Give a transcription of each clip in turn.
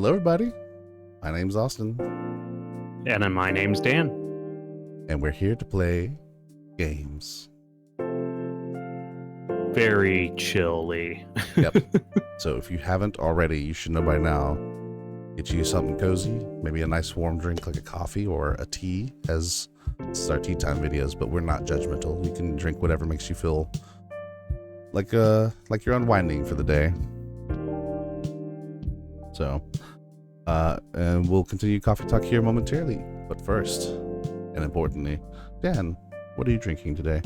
Hello, everybody. My name's Austin, And then my name's Dan. and we're here to play games. Very chilly. Yep. So if you haven't already, you should know by now. Get you something cozy, maybe a nice warm drink like a coffee or a tea, as this is our tea time videos, but we're not judgmental. You can drink whatever makes you feel like you're unwinding for the day. So, and we'll continue coffee talk here momentarily. But first, and importantly, Dan, what are you drinking today?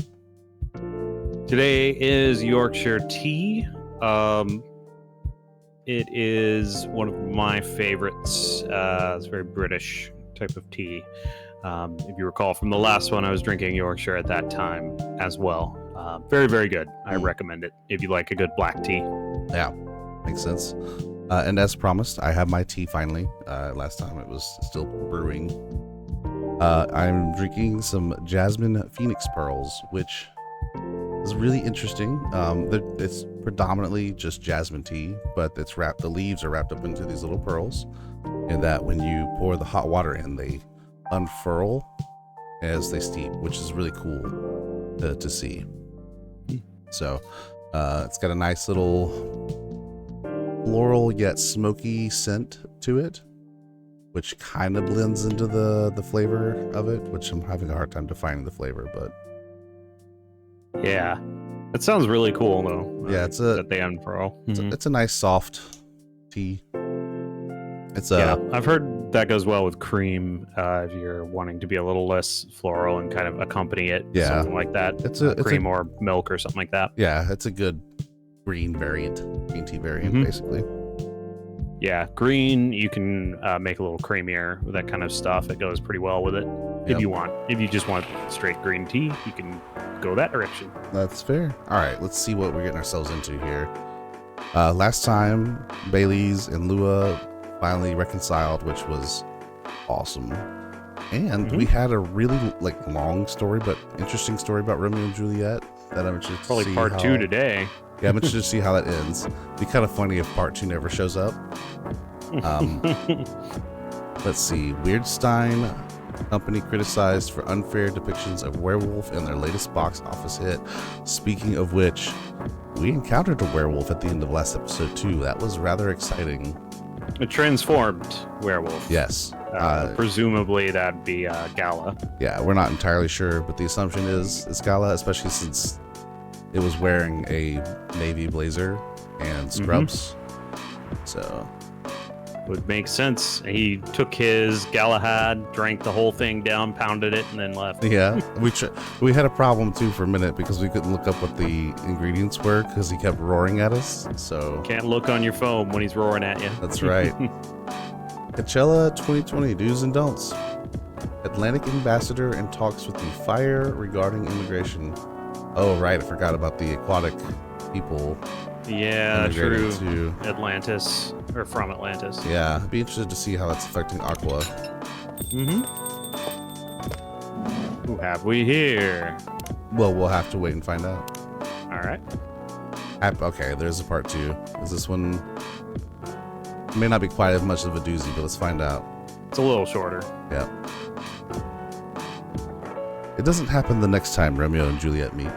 Today is Yorkshire tea. It is one of my favorites. It's a very British type of tea. If you recall from the last one, I was drinking Yorkshire at that time as well. Very, very good. I recommend it if you like a good black tea. Yeah, makes sense. And as promised, I have my tea finally. Last time it was still brewing. I'm drinking some Jasmine Phoenix Pearls, which is really interesting. It's predominantly just jasmine tea, but the leaves are wrapped up into these little pearls, and that when you pour the hot water in, they unfurl as they steep, which is really cool to see. So it's got a nice little floral yet smoky scent to it, which kind of blends into the flavor of it, which I'm having a hard time defining the flavor, but Yeah. It sounds really cool, though. yeah, that they unfurl. it's a nice soft tea. Yeah, I've heard that goes well with cream if you're wanting to be a little less floral and kind of accompany it. Yeah. Something like that. It's cream or milk or something like that. Yeah, it's a good green tea variant, basically. Yeah, green, you can make a little creamier with that kind of stuff. It goes pretty well with it. Yep. If you want. If you just want straight green tea, you can go that direction. That's fair. All right, let's see what we're getting ourselves into here. Last time, Bailey's and Lua finally reconciled, which was awesome. And we had a really long story, but interesting story about Romeo and Juliet that I'm interested Probably to see part 2 today. Yeah, I'm interested to see how that ends. It'd be kind of funny if part 2 never shows up. Let's see. Weirdstein company criticized for unfair depictions of werewolf in their latest box office hit. Speaking of which, we encountered a werewolf at the end of last episode too. That was rather exciting. A transformed werewolf. Yes. Presumably that'd be Gala. Yeah, we're not entirely sure, but the assumption is it's Gala, especially since it was wearing a navy blazer and scrubs. So would make sense. He took his Galahad, drank the whole thing down, pounded it, and then left. Yeah, we had a problem too for a minute because we couldn't look up what the ingredients were because he kept roaring at us. So can't look on your phone when he's roaring at you. That's right. Coachella 2020 do's and don'ts. Atlantic ambassador in talks with the fire regarding immigration. Oh right, I forgot about the aquatic people. Yeah, true. To Atlantis, or from Atlantis. Yeah, I'd be interested to see how that's affecting Aqua. Who have we here? Well, we'll have to wait and find out. All right. Okay, there's a part 2. Is this one may not be quite as much of a doozy, but let's find out. It's a little shorter. Yeah. It doesn't happen the next time Romeo and Juliet meet.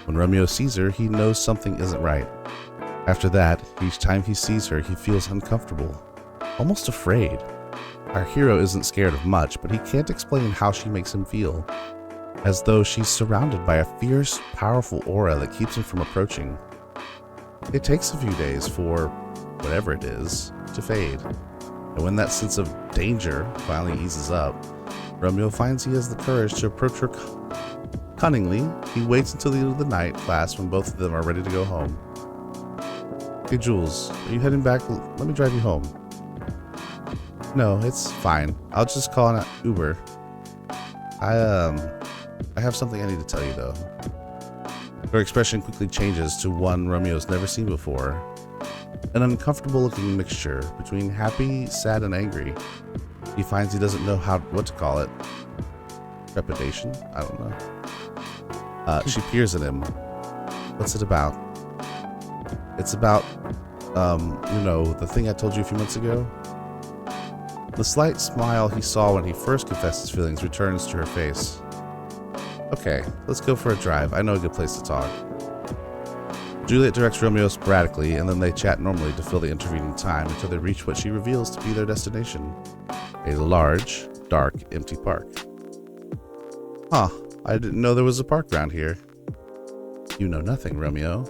When Romeo sees her, he knows something isn't right. After that, each time he sees her, he feels uncomfortable, almost afraid. Our hero isn't scared of much, but he can't explain how she makes him feel, as though she's surrounded by a fierce, powerful aura that keeps him from approaching. It takes a few days for whatever it is to fade, and when that sense of danger finally eases up, Romeo finds he has the courage to approach her cunningly. He waits until the end of the night class when both of them are ready to go home. Hey Jules, are you heading back? Let me drive you home. No, it's fine. I'll just call an Uber. I have something I need to tell you though. Her expression quickly changes to one Romeo's never seen before. An uncomfortable looking mixture between happy, sad, and angry. He finds he doesn't know what to call it. Trepidation? I don't know. She peers at him. What's it about? It's about, the thing I told you a few months ago. The slight smile he saw when he first confessed his feelings returns to her face. Okay, let's go for a drive. I know a good place to talk. Juliet directs Romeo sporadically, and then they chat normally to fill the intervening time until they reach what she reveals to be their destination. A large, dark, empty park. Huh, I didn't know there was a park around here. You know nothing, Romeo.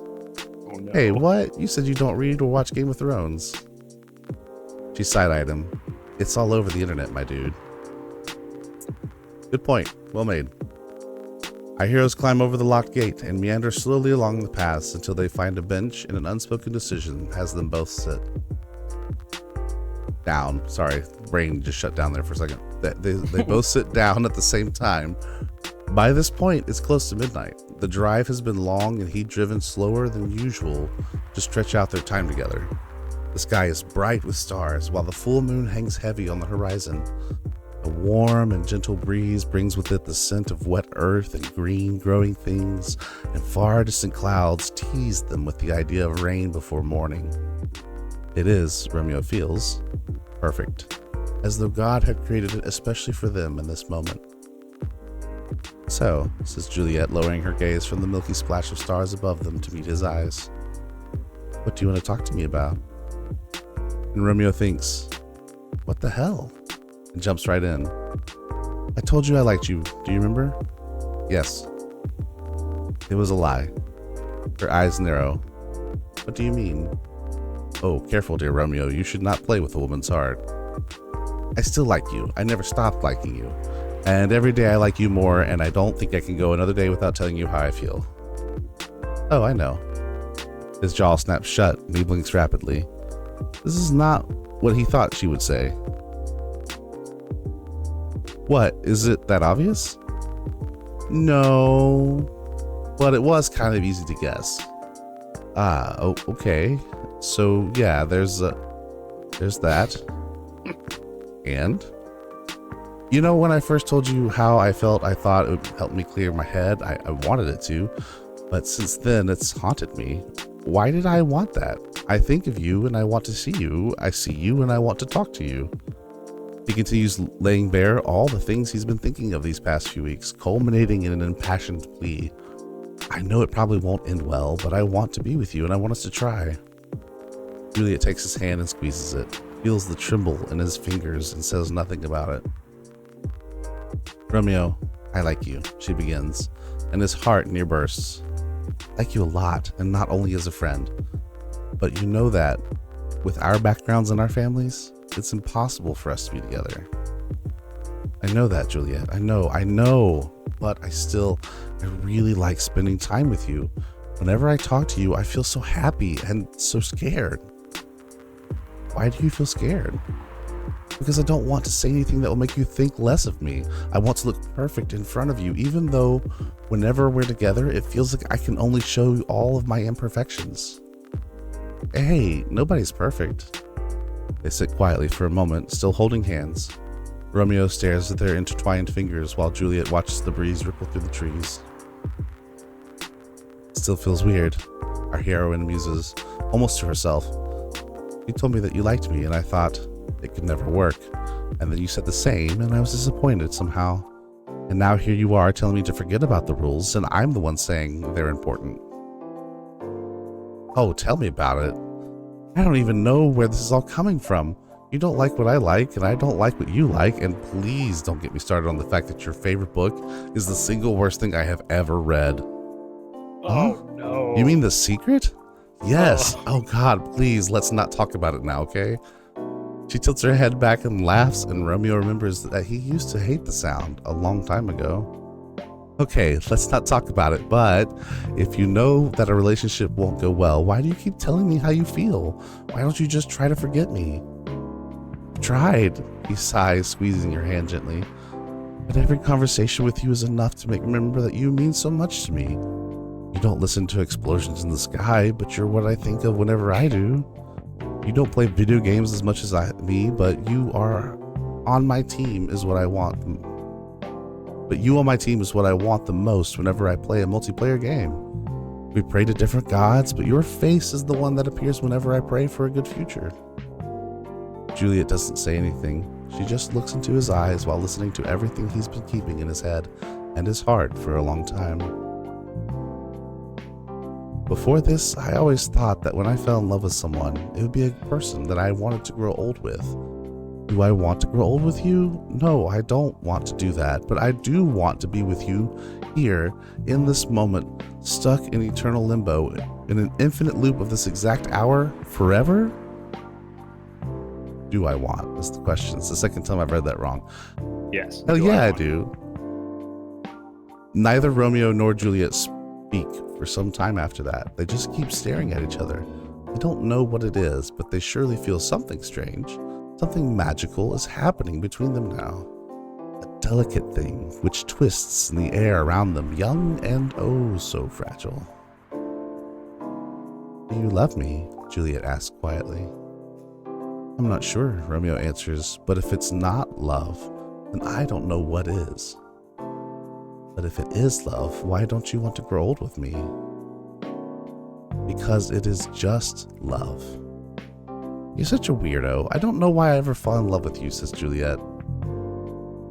Oh, no. Hey, what? You said you don't read or watch Game of Thrones. She side-eyed him. It's all over the internet, my dude. Good point. Well made. Our heroes climb over the locked gate and meander slowly along the paths until they find a bench, and an unspoken decision has them both sit down. Sorry, brain just shut down there for a second. They both sit down at the same time. By this point, it's close to midnight. The drive has been long, and he'd driven slower than usual to stretch out their time together. The sky is bright with stars, while the full moon hangs heavy on the horizon. A warm and gentle breeze brings with it the scent of wet earth and green growing things, and far distant clouds tease them with the idea of rain before morning. It is, Romeo feels, perfect, as though God had created it especially for them in this moment. So, says Juliet, lowering her gaze from the milky splash of stars above them to meet his eyes. What do you want to talk to me about? And Romeo thinks, what the hell? And jumps right in. I told you I liked you. Do you remember? Yes. It was a lie. Her eyes narrow. What do you mean? Oh, careful, dear Romeo. You should not play with a woman's heart. I still like you. I never stopped liking you. And every day I like you more, and I don't think I can go another day without telling you how I feel. Oh, I know. His jaw snaps shut, and he blinks rapidly. This is not what he thought she would say. What, is it that obvious? No, but it was kind of easy to guess. Oh, okay. So yeah, there's that. And you know, when I first told you how I felt, I thought it would help me clear my head. I wanted it to, but since then it's haunted me. Why did I want that? I think of you and I want to see you. I see you and I want to talk to you. He continues laying bare all the things he's been thinking of these past few weeks, culminating in an impassioned plea. I know it probably won't end well, but I want to be with you and I want us to try. Juliet takes his hand and squeezes it, feels the tremble in his fingers and says nothing about it. Romeo, I like you, she begins, and his heart near bursts. I like you a lot, and not only as a friend. But you know that, with our backgrounds and our families, it's impossible for us to be together. I know that, Juliet. I know. But I really like spending time with you. Whenever I talk to you, I feel so happy and so scared. Why do you feel scared? Because I don't want to say anything that will make you think less of me. I want to look perfect in front of you, even though whenever we're together, it feels like I can only show you all of my imperfections. Hey, nobody's perfect. They sit quietly for a moment, still holding hands. Romeo stares at their intertwined fingers while Juliet watches the breeze ripple through the trees. It still feels weird, our heroine muses, almost to herself. You told me that you liked me, and I thought it could never work. And then you said the same, and I was disappointed somehow. And now here you are telling me to forget about the rules, and I'm the one saying they're important. Oh, tell me about it. I don't even know where this is all coming from. You don't like what I like, and I don't like what you like, and please don't get me started on the fact that your favorite book is the single worst thing I have ever read. Oh, no. You mean The Secret? Yes. Oh, God, please, let's not talk about it now, okay? She tilts her head back and laughs, and Romeo remembers that he used to hate the sound a long time ago. Okay, let's not talk about it, but if you know that a relationship won't go well, why do you keep telling me how you feel? Why don't you just try to forget me? Tried, he sighs, squeezing your hand gently. But every conversation with you is enough to make me remember that you mean so much to me. You don't listen to explosions in the sky, but you're what I think of whenever I do. You don't play video games as much as me, but you are on my team is what I want. But you on my team is what I want the most whenever I play a multiplayer game. We pray to different gods, but your face is the one that appears whenever I pray for a good future. Juliet doesn't say anything. She just looks into his eyes while listening to everything he's been keeping in his head and his heart for a long time. Before this, I always thought that when I fell in love with someone, it would be a person that I wanted to grow old with. Do I want to grow old with you? No, I don't want to do that, but I do want to be with you here in this moment, stuck in eternal limbo, in an infinite loop of this exact hour, forever? Do I want? That's the question. It's the second time I've read that wrong. Yes. Hell yeah, I do. Neither Romeo nor Juliet speak for some time after that. They just keep staring at each other. They don't know what it is, but they surely feel something strange. Something magical is happening between them now. A delicate thing which twists in the air around them, young and oh so fragile. Do you love me? Juliet asks quietly. I'm not sure, Romeo answers, but if it's not love, then I don't know what is. But if it is love, why don't you want to grow old with me? Because it is just love. You're such a weirdo. I don't know why I ever fall in love with you, says Juliet.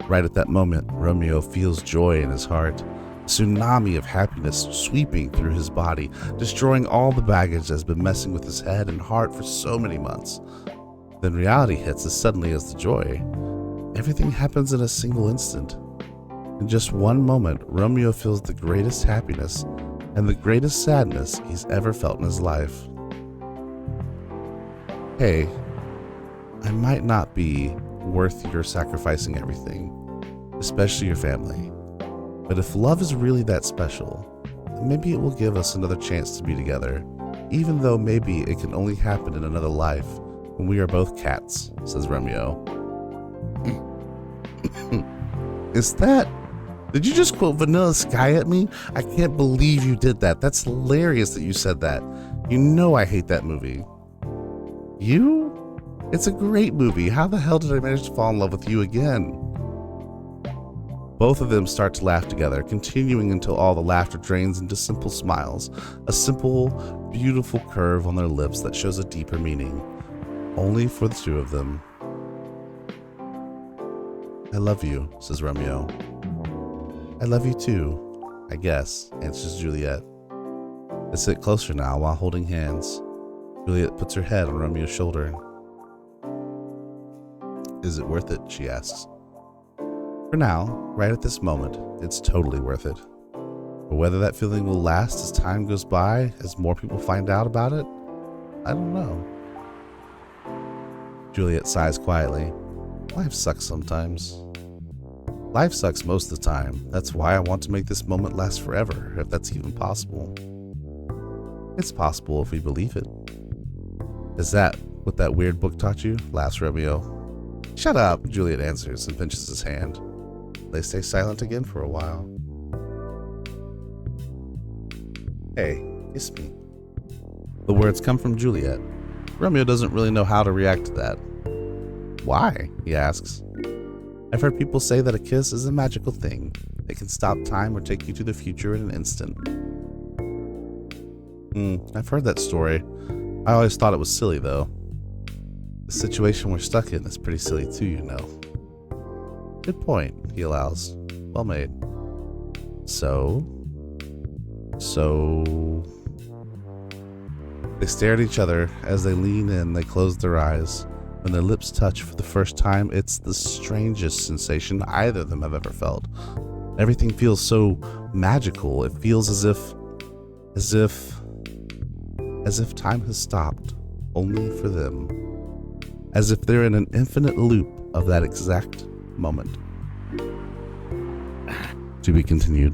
Right at that moment, Romeo feels joy in his heart, a tsunami of happiness sweeping through his body, destroying all the baggage that's been messing with his head and heart for so many months. Then reality hits as suddenly as the joy. Everything happens in a single instant. In just one moment, Romeo feels the greatest happiness and the greatest sadness he's ever felt in his life. Hey, I might not be worth your sacrificing everything, especially your family. But if love is really that special, then maybe it will give us another chance to be together, even though maybe it can only happen in another life when we are both cats, says Romeo. Did you just quote Vanilla Sky at me? I can't believe you did that. That's hilarious that you said that. You know I hate that movie. You? It's a great movie. How the hell did I manage to fall in love with you again? Both of them start to laugh together, continuing until all the laughter drains into simple smiles, a simple, beautiful curve on their lips that shows a deeper meaning, only for the two of them. I love you, says Romeo. I love you too, I guess, answers Juliet. They sit closer now while holding hands. Juliet puts her head on Romeo's shoulder. Is it worth it? She asks. For now, right at this moment, it's totally worth it. But whether that feeling will last as time goes by, as more people find out about it, I don't know. Juliet sighs quietly. Life sucks sometimes. Life sucks most of the time. That's why I want to make this moment last forever, if that's even possible. It's possible if we believe it. Is that what that weird book taught you? Laughs Romeo. Shut up, Juliet answers and pinches his hand. They stay silent again for a while. Hey, kiss me. The words come from Juliet. Romeo doesn't really know how to react to that. Why? He asks. I've heard people say that a kiss is a magical thing. It can stop time or take you to the future in an instant. I've heard that story. I always thought it was silly, though. The situation we're stuck in is pretty silly too, you know. Good point, he allows. Well made. So... They stare at each other. As they lean in, they close their eyes. When their lips touch for the first time, it's the strangest sensation either of them have ever felt. Everything feels so magical. It feels as if time has stopped, only for them. As if they're in an infinite loop of that exact moment. To be continued.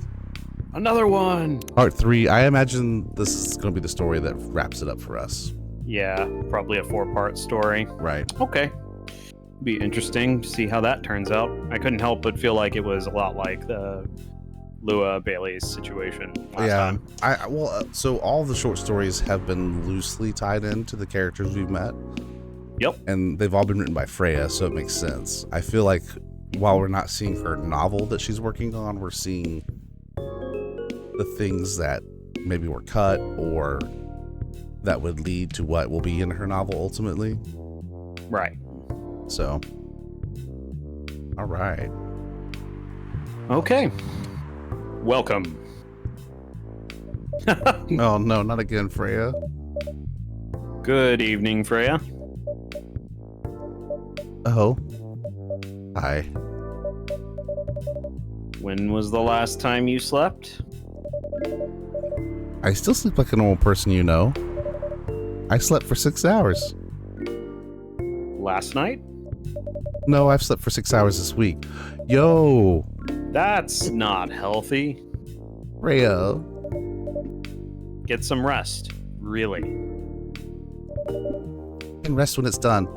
Another one! Part 3. I imagine this is going to be the story that wraps it up for us. Yeah, probably a 4-part story. Right. Okay. Be interesting to see how that turns out. I couldn't help but feel like it was a lot like the Lua Bailey's situation last time. So all the short stories have been loosely tied into the characters we've met. Yep. And they've all been written by Freya, so it makes sense. I feel like while we're not seeing her novel that she's working on, we're seeing the things that maybe were cut or that would lead to what will be in her novel ultimately. Right. So, all right. Okay. Welcome. Oh no, not again, Freya. Good evening, Freya. Oh. Hi. When was the last time you slept? I still sleep like a normal person, you know. I slept for 6 hours. Last night? No, I've slept for 6 hours this week. Yo, That's not healthy. Freya. Get some rest. Really. And rest when it's done.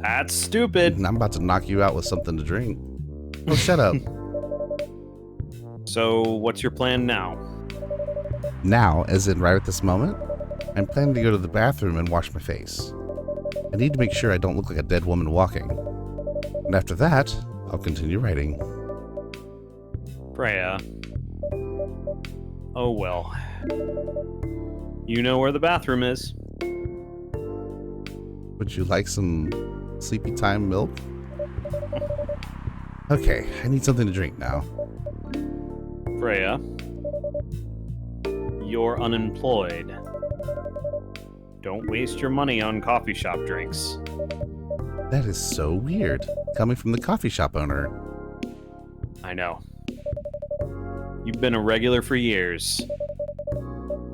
That's stupid. And I'm about to knock you out with something to drink. Oh, shut up. So, what's your plan now? Now, as in right at this moment, I'm planning to go to the bathroom and wash my face. I need to make sure I don't look like a dead woman walking. And after that, I'll continue writing. Freya. Oh well. You know where the bathroom is. Would you like some sleepy time milk? Okay, I need something to drink now. Freya. You're unemployed. Don't waste your money on coffee shop drinks. That is so weird, coming from the coffee shop owner. I know. You've been a regular for years.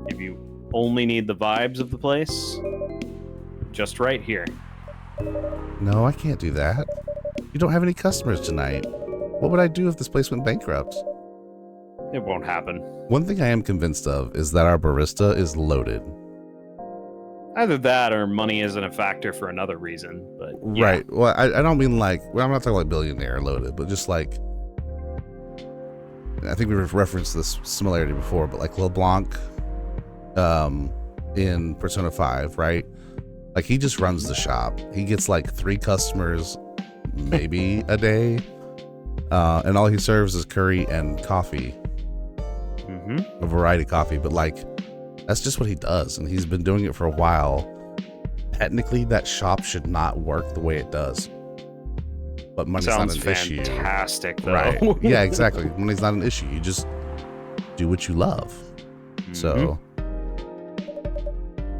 If you only need the vibes of the place, just right here. No, I can't do that. You don't have any customers tonight. What would I do if this place went bankrupt? It won't happen. One thing I am convinced of is that our barista is loaded. Either that or money isn't a factor for another reason, but yeah. Right. Well, I don't mean like, well, I'm not talking like billionaire loaded, but just like, I think we've referenced this similarity before, but like LeBlanc in Persona 5, right? Like he just runs the shop. He gets like 3 customers maybe a day. And all he serves is curry and coffee. A variety of coffee, but like that's just what he does, and he's been doing it for a while. Technically, that shop should not work the way it does, but money's Sounds not an issue. Fantastic, though. Right? Yeah, exactly. Money's not an issue. You just do what you love. So,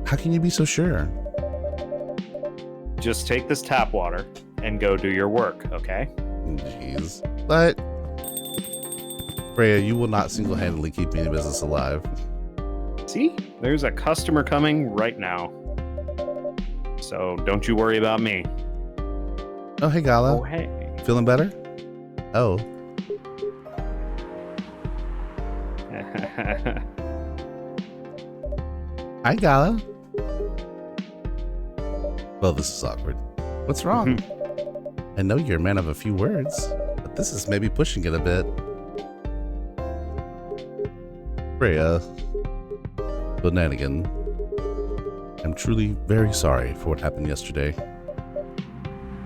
how can you be so sure? Just take this tap water and go do your work, okay? Jeez, but Freya, you will not single-handedly keep me in business alive. See? There's a customer coming right now. So don't you worry about me. Oh, hey, Gala. Oh, hey. Feeling better? Oh. Hi, Gala. Well, this is awkward. What's wrong? I know you're a man of a few words, but this is maybe pushing it a bit. Freya. Bananigan. I'm truly very sorry for what happened yesterday.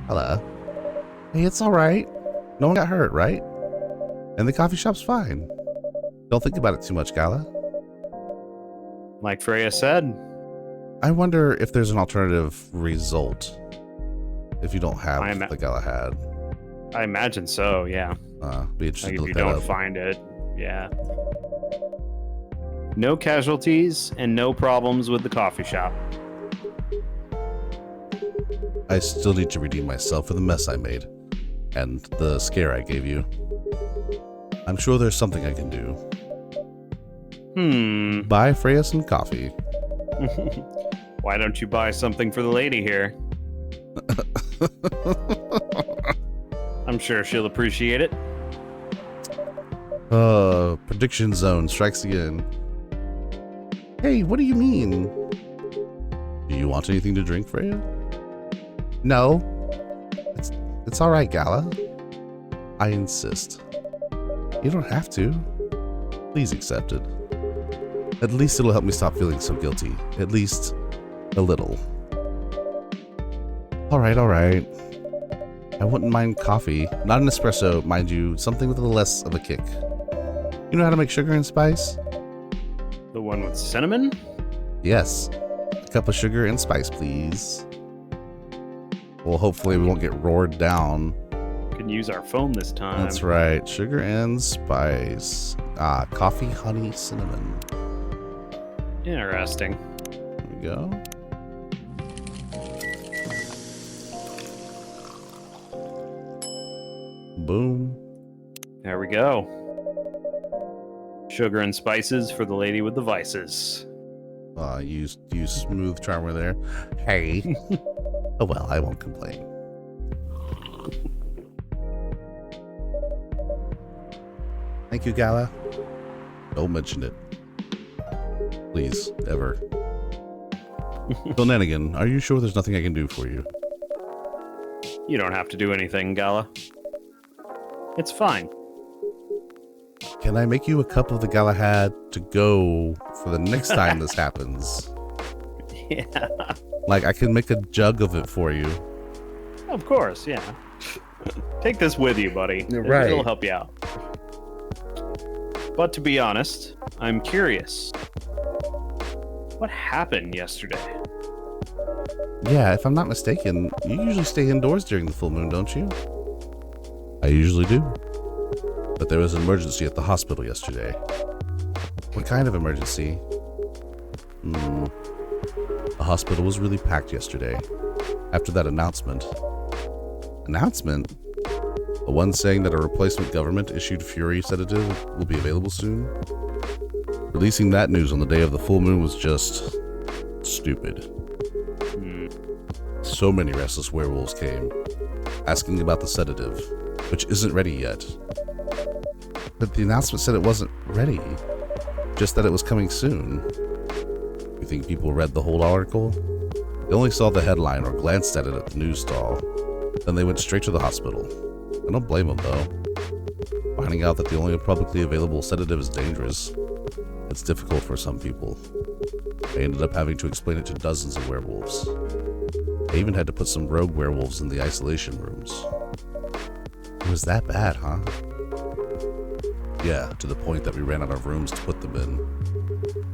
Hello. Hey, it's alright. No one got hurt, right? And the coffee shop's fine. Don't think about it too much, Gala. Like Freya said. I wonder if there's an alternative result if you don't have the Gala had. I imagine so, yeah. Be interesting to Like look if you that don't up. find it, yeah. No casualties and no problems with the coffee shop. I still need to redeem myself for the mess I made and the scare I gave you. I'm sure there's something I can do. Buy Freya some coffee. Why don't you buy something for the lady here? I'm sure she'll appreciate it. Prediction zone strikes again. Hey, what do you mean? Do you want anything to drink, Freya? No. It's all right, Gala. I insist. You don't have to. Please accept it. At least it'll help me stop feeling so guilty. At least a little. All right. I wouldn't mind coffee. Not an espresso, mind you. Something with a little less of a kick. You know how to make sugar and spice? The one with cinnamon? Yes. A cup of sugar and spice, please. Well, hopefully we won't get roared down. Can use our phone this time. That's right. Sugar and spice. Coffee, honey, cinnamon. Interesting. There we go. Boom. There we go. Sugar and spices for the lady with the vices. You smooth charmer there. Hey. Oh well, I won't complain. Thank you, Gala. Don't mention it. Please, ever. So, Nanigan, are you sure there's nothing I can do for you? You don't have to do anything, Gala. It's fine. Can I make you a cup of the Galahad to go for the next time this happens? Yeah. Like, I can make a jug of it for you. Of course, yeah. Take this with you, buddy. Right. It'll help you out. But to be honest, I'm curious. What happened yesterday? Yeah, if I'm not mistaken, you usually stay indoors during the full moon, don't you? I usually do. But there was an emergency at the hospital yesterday. What kind of emergency? The hospital was really packed yesterday. After that announcement. Announcement? The one saying that a replacement government-issued Fury sedative will be available soon? Releasing that news on the day of the full moon was just stupid. So many restless werewolves came, asking about the sedative, which isn't ready yet. But the announcement said it wasn't ready, just that it was coming soon. You think people read the whole article? They only saw the headline or glanced at it at the news stall. Then they went straight to the hospital. I don't blame them, though. Finding out that the only publicly available sedative is dangerous, it's difficult for some people. They ended up having to explain it to dozens of werewolves. They even had to put some rogue werewolves in the isolation rooms. It was that bad, huh? Yeah, to the point that we ran out of rooms to put them in.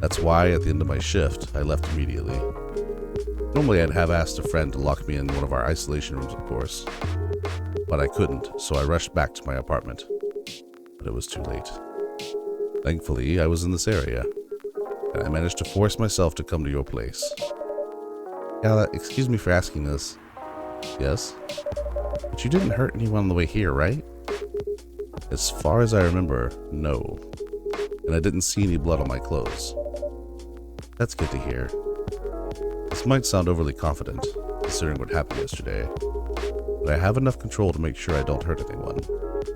That's why, at the end of my shift, I left immediately. Normally I'd have asked a friend to lock me in one of our isolation rooms, of course. But I couldn't, so I rushed back to my apartment. But it was too late. Thankfully, I was in this area, and I managed to force myself to come to your place. Gala, excuse me for asking this. Yes? But you didn't hurt anyone on the way here, right? As far as I remember, no. And I didn't see any blood on my clothes. That's good to hear. This might sound overly confident, considering what happened yesterday, but I have enough control to make sure I don't hurt anyone,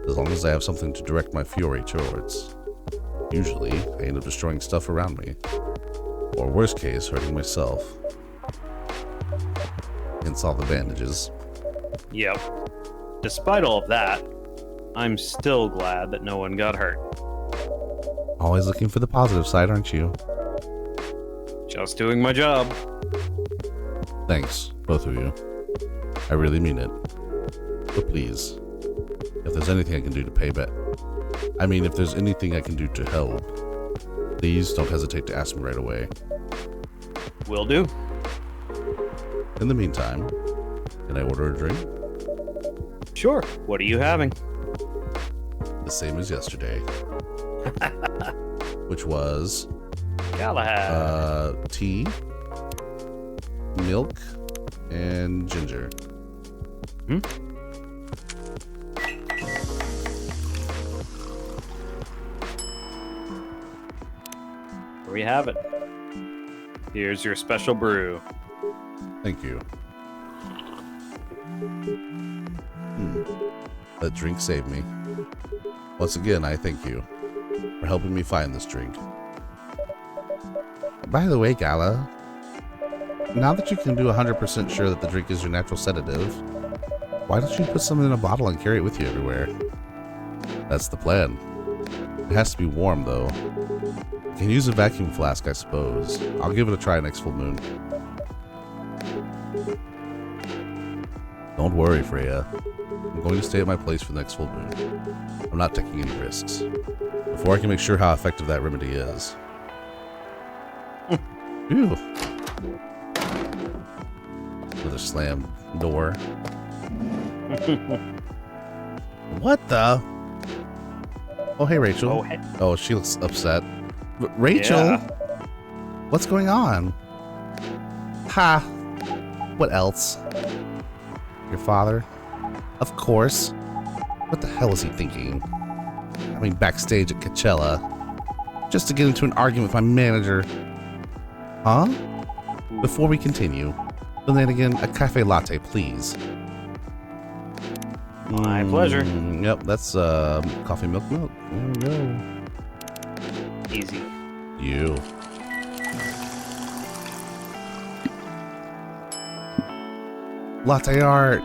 as long as I have something to direct my fury towards. Usually, I end up destroying stuff around me, or worst case, hurting myself. Hence all the bandages. Yep. Despite all of that, I'm still glad that no one got hurt. Always looking for the positive side, aren't you? Just doing my job. Thanks, both of you. I really mean it. But please, if there's anything I can do to pay back, if there's anything I can do to help, please don't hesitate to ask me right away. Will do. In the meantime, can I order a drink? Sure. What are you having? The same as yesterday. Which was Galahad. Tea, milk, and ginger. There we have it. Here's your special brew. Thank you. That drink saved me. Once again, I thank you for helping me find this drink. By the way, Gala, now that you can do 100% sure that the drink is your natural sedative, why don't you put some in a bottle and carry it with you everywhere? That's the plan. It has to be warm, though. You can use a vacuum flask, I suppose. I'll give it a try next full moon. Don't worry, Freya. I'm going to stay at my place for the next full moon. I'm not taking any risks. Before I can make sure how effective that remedy is. Phew. Another slam door. What the? Oh, hey, Rachel. Oh, hey. Oh, she looks upset. Rachel? Yeah. What's going on? Ha! What else? Your father? Of course. What the hell was he thinking? I mean, backstage at Coachella. Just to get into an argument with my manager. Huh? Before we continue, and then again, a cafe latte, please. My pleasure. Yep, that's coffee milk. There we go. Easy. You. Latte art.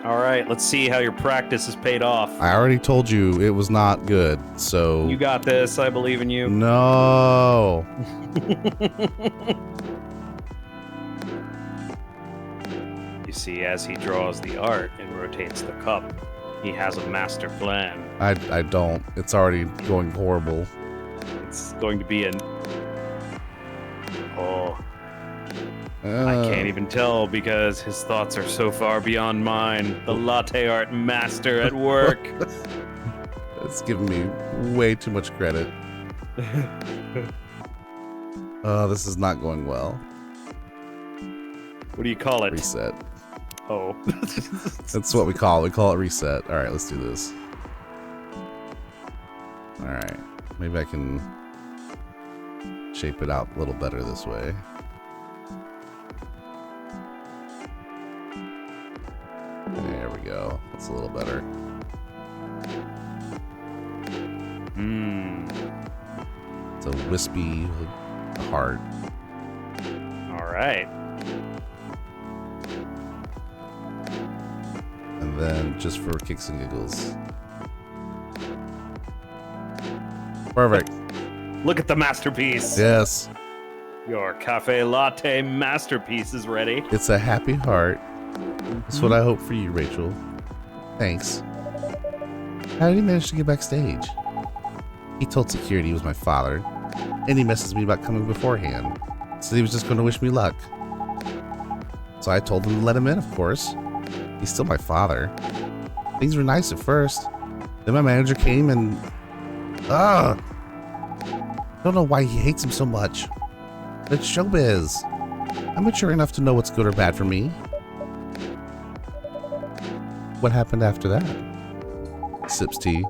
All right, let's see how your practice has paid off. I already told you it was not good, so... You got this. I believe in you. No. You see, as he draws the art and rotates the cup, he has a master plan. I don't. It's already going horrible. It's going to be an... Oh, I Uh, can't even tell because his thoughts are so far beyond mine. The latte art master at work. It's giving me way too much credit. Oh, this is not going well. What do you call it? Reset. Oh. That's what we call it. We call it reset. All right, let's do this. All right. Maybe I can shape it out a little better this way. There we go. That's a little better. It's a wispy heart. All right. And then just for kicks and giggles. Perfect. Look at the masterpiece. Yes. Your cafe latte masterpiece is ready. It's a happy heart. That's what I hope for you, Rachel. Thanks. How did he manage to get backstage? He told security he was my father, and he messaged me about coming beforehand. Said he was just going to wish me luck. So I told him to let him in, of course. He's still my father. Things were nice at first. Then my manager came and... I don't know why he hates him so much. It's showbiz. I'm mature enough to know what's good or bad for me. What happened after that? Sips tea.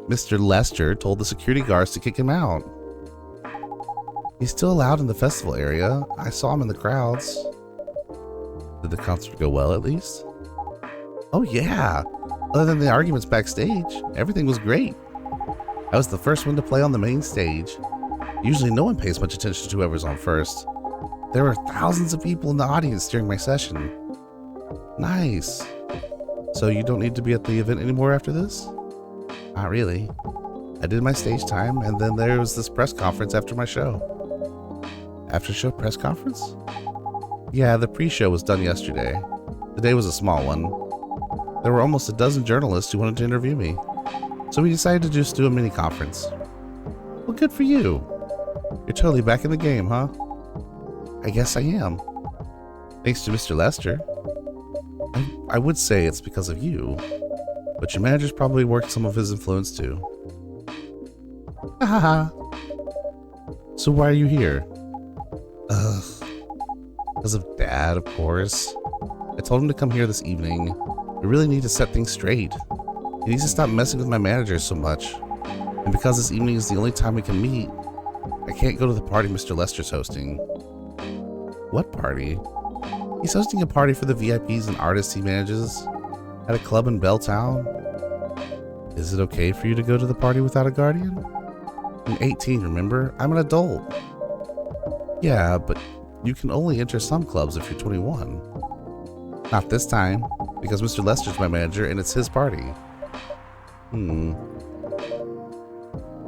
Mr. Lester told the security guards to kick him out. He's still allowed in the festival area. I saw him in the crowds. Did the concert go well, at least? Oh, yeah. Other than the arguments backstage, everything was great. I was the first one to play on the main stage. Usually no one pays much attention to whoever's on first. There were thousands of people in the audience during my session. Nice. So you don't need to be at the event anymore after this? Not really. I did my stage time, and then there was this press conference after my show. After show press conference? Yeah, the pre-show was done yesterday. The day was a small one. There were almost a dozen journalists who wanted to interview me. So we decided to just do a mini conference. Well, good for you. You're totally back in the game, huh? I guess I am. Thanks to Mr. Lester. I would say it's because of you, but your manager's probably worked some of his influence too. Haha. So why are you here? Ugh. Because of Dad, of course. I told him to come here this evening. We really need to set things straight. He needs to stop messing with my manager so much. And because this evening is the only time we can meet, I can't go to the party Mr. Lester's hosting. What party? He's hosting a party for the VIPs and artists he manages at a club in Belltown. Is it okay for you to go to the party without a guardian? I'm 18, remember? I'm an adult. Yeah, but you can only enter some clubs if you're 21. Not this time, because Mr. Lester's my manager and it's his party. I'm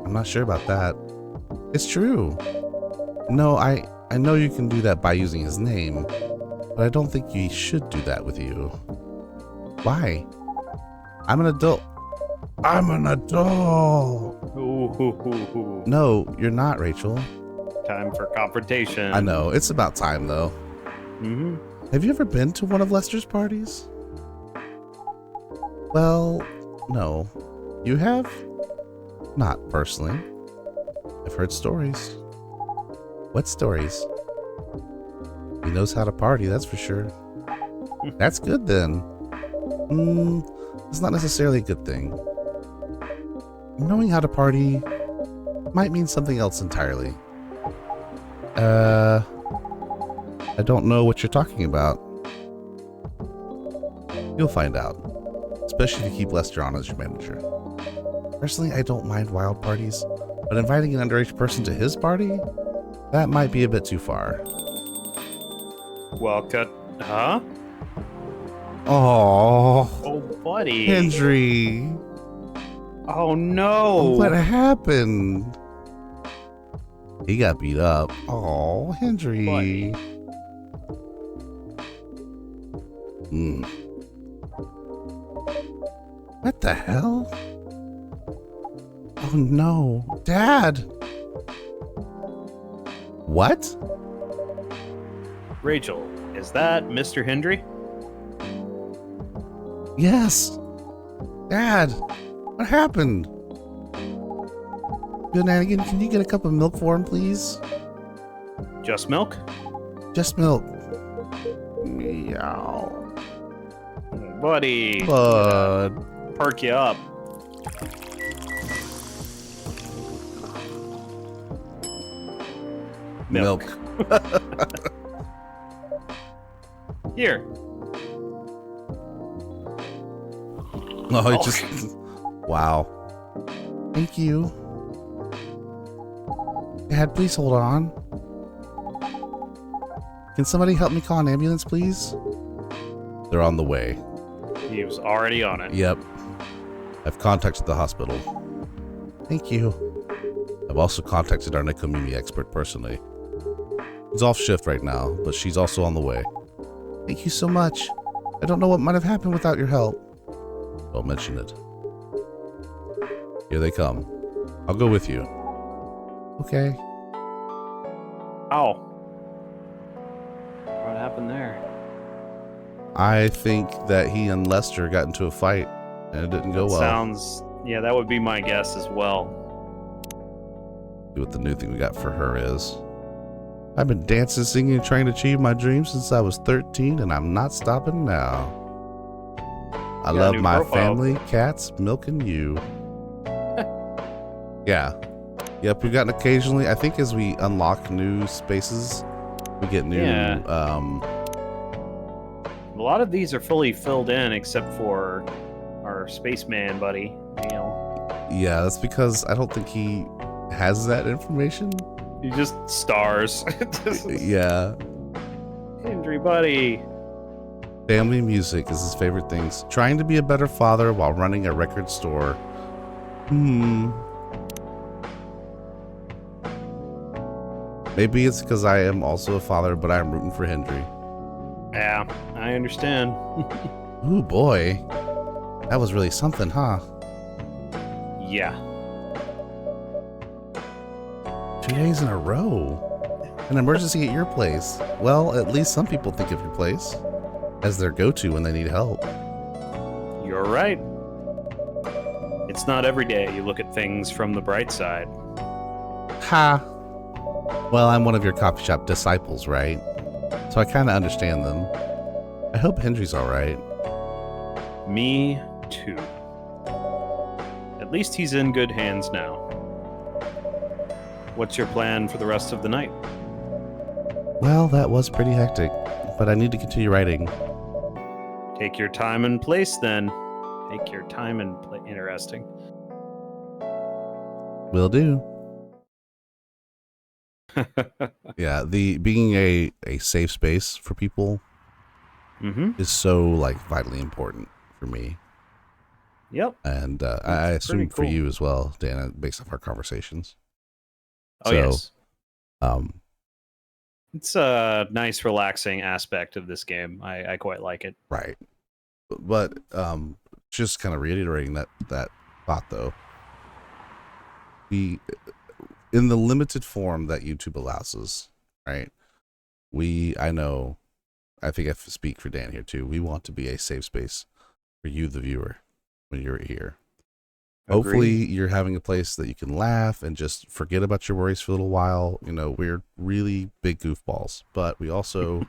not sure about that. It's true. No, I know you can do that by using his name, but I don't think you should do that with you. Why? I'm an adult. I'm an adult. Ooh. No, you're not, Rachel. Time for confrontation. I know. It's about time, though. Have you ever been to one of Lester's parties? Well, no. You have? Not personally. I've heard stories. What stories? He knows how to party, that's for sure. That's good then. It's not necessarily a good thing. Knowing how to party might mean something else entirely. I don't know what you're talking about. You'll find out. Especially if you keep Lester on as your manager. Personally, I don't mind wild parties, but inviting an underage person to his party? That might be a bit too far. Well, huh? Oh, buddy. Hendry. Oh, no. What happened? He got beat up. Oh, Hendry. Buddy. What the hell? Oh no. Dad! What? Rachel, is that Mr. Hendry? Yes. Dad, what happened? Good night again. Can you get a cup of milk for him, please? Just milk? Just milk. Meow. Buddy. Bud. Perk you up. Milk. Here. Oh, it just... Wow. Thank you. Dad, please hold on. Can somebody help me call an ambulance, please? They're on the way. He was already on it. Yep. I've contacted the hospital. Thank you. I've also contacted our Nekomimi expert personally. He's off shift right now, but she's also on the way. Thank you so much. I don't know what might have happened without your help. Don't mention it. Here they come. I'll go with you. Okay. Ow. What happened there? I think that he and Lester got into a fight, and it didn't go well. Yeah, that would be my guess as well. See what the new thing we got for her is. I've been dancing, singing, and trying to achieve my dreams since I was 13, and I'm not stopping now. I love my family, cats, milk, and you. Yeah. Yep, we've gotten occasionally, I think as we unlock new spaces, we get new, A lot of these are fully filled in except for our spaceman buddy, Neil. Yeah, that's because I don't think he has that information. He just stars. Yeah. Hendry buddy. Family music is his favorite things. Trying to be a better father while running a record store. Maybe it's because I am also a father, but I'm rooting for Hendry. Yeah, I understand. Ooh, boy. That was really something, huh? Yeah. 2 days in a row. An emergency at your place. Well, at least some people think of your place as their go-to when they need help. You're right. It's not every day you look at things from the bright side. Ha! Well, I'm one of your coffee shop disciples, right? So I kind of understand them. I hope Hendry's alright. Me too. At least he's in good hands now. What's your plan for the rest of the night? Well, that was pretty hectic, but I need to continue writing. Take your time and place, then. Take your time and play. Interesting. Will do. Yeah, the being a safe space for people is so like vitally important for me. Yep. And I assume for you as well, Dana, based off our conversations. Oh, yes. It's a nice, relaxing aspect of this game. I quite like it. Right. But just kind of reiterating that thought, though. In the limited form that YouTube allows us, right? I know I think I speak for Dan here too. We want to be a safe space for you, the viewer, when you're here. Hopefully Agreed. you're having a place that you can laugh and just forget about your worries for a little while. You know, we're really big goofballs, but we also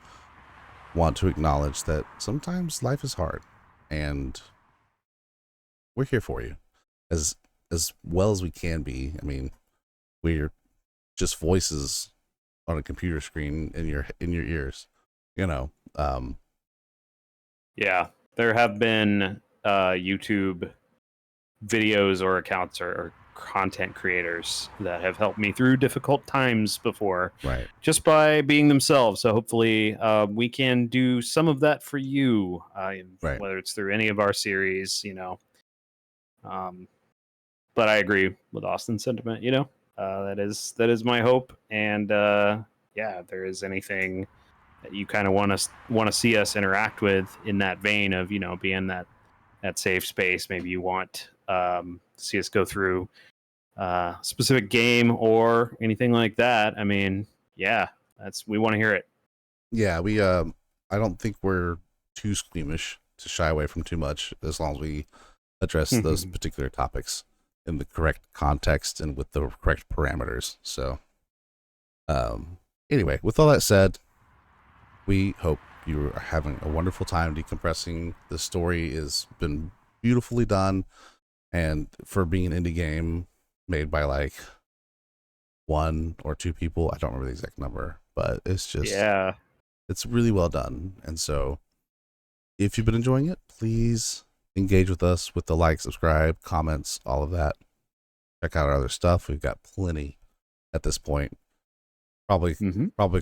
want to acknowledge that sometimes life is hard, and we're here for you as well as we can be. I mean, we're just voices on a computer screen in your ears, you know. Yeah, there have been YouTube videos or accounts or content creators that have helped me through difficult times before Right. just by being themselves. So hopefully we can do some of that for you, Right. whether it's through any of our series, you know. Um, but I agree with Austin's sentiment, you know. That is my hope. And yeah, if there is anything that you kind of want to see us interact with in that vein of, you know, being that safe space. Maybe you want to see us go through a specific game or anything like that. I mean, yeah, we want to hear it. Yeah, we I don't think we're too squeamish to shy away from too much, as long as we address those particular topics in the correct context and with the correct parameters. So anyway, with all that said, we hope you are having a wonderful time decompressing. The story has been beautifully done, and for being an indie game made by like one or two people, I don't remember the exact number, but Yeah. it's really well done. And so if you've been enjoying it, please engage with us with the like, subscribe, comments, all of that. Check out our other stuff. We've got plenty at this point. Probably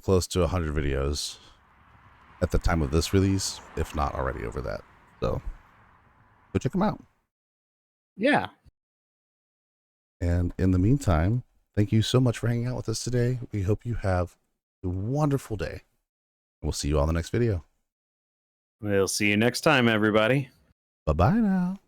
close to 100 videos at the time of this release, if not already over that. So go check them out. Yeah. And in the meantime, thank you so much for hanging out with us today. We hope you have a wonderful day. We'll see you all in the next video. We'll see you next time, everybody. Bye bye now.